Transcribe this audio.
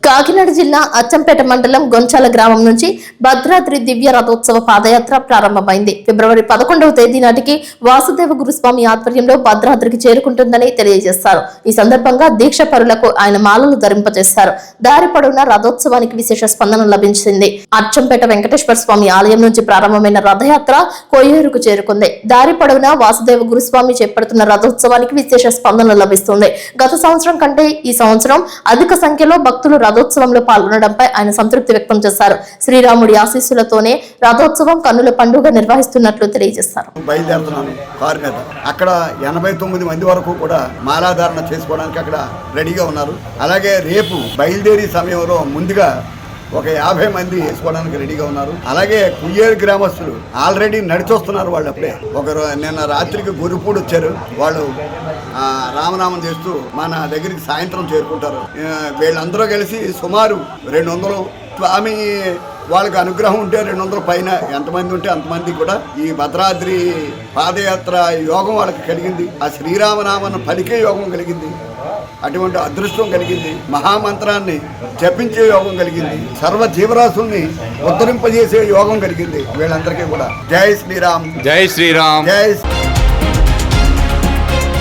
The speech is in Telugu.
కాకినాడ జిల్లా అచ్చంపేట మండలం గొంచాల గ్రామం నుంచి భద్రాద్రి దివ్య రథోత్సవ పాదయాత్ర ప్రారంభమైంది. ఫిబ్రవరి 11వ తేదీ నాటికి వాసుదేవ గురుస్వామి ఆధ్వర్యంలో భద్రాద్రికి చేరుకుంటుందని తెలియజేశారు. ఈ సందర్భంగా దీక్ష పరులకు ఆయన మాలలు ధరింపజేశారు. దారి పొడవునా రథోత్సవానికి విశేష స్పందన లభించింది. అచ్చంపేట వెంకటేశ్వర స్వామి ఆలయం నుంచి ప్రారంభమైన రథయాత్ర కొయ్యూరుకు చేరుకుంది. దారి పొడవునా వాసుదేవ గురుస్వామి చేపడుతున్న రథోత్సవానికి విశేష స్పందన లభిస్తుంది. గత సంవత్సరం కంటే ఈ సంవత్సరం అధిక సంఖ్యలో భక్తులు రథోత్సవంలో పాల్గొనడంపై ఆయన సంతృప్తి వ్యక్తం చేశారు. శ్రీరాముడి ఆశీస్సులతోనే రథోత్సవం కన్నుల పండుగ నిర్వహిస్తున్నట్లు తెలియజేశారు. బయలుదేరుతున్నాను కారు మీద. అక్కడ 89 మంది వరకు కూడా మాలాధారణ చేసుకోవడానికి అక్కడ రెడీగా ఉన్నారు. అలాగే రేపు బయలుదేరి సమయంలో ముందుగా ఒక 50 మంది వేసుకోవడానికి రెడీగా ఉన్నారు. అలాగే కుయ్యేరు గ్రామస్తులు ఆల్రెడీ నడిచొస్తున్నారు. వాళ్ళు అప్పుడే నిన్న రాత్రికి గురుపూడి వచ్చారు. వాళ్ళు రామనామం చేస్తూ మన దగ్గరికి సాయంత్రం చేరుకుంటారు. వీళ్ళందరూ కలిసి సుమారు 200 స్వామి వాళ్ళకి అనుగ్రహం ఉంటే 200 పైన ఎంతమంది ఉంటే అంతమంది కూడా ఈ భద్రాద్రి పాదయాత్ర యోగం వాళ్ళకి కలిగింది. ఆ శ్రీరామనామను పలికే యోగం కలిగింది. అటువంటి అదృష్టం కలిగింది. మహామంత్రాన్ని జపించే యోగం కలిగింది. సర్వ జీవరాశుల్ని ఉద్ధరింపజేసే యోగం కలిగింది వీళ్ళందరికీ కూడా. జై శ్రీరామ్, జై శ్రీరామ్, జై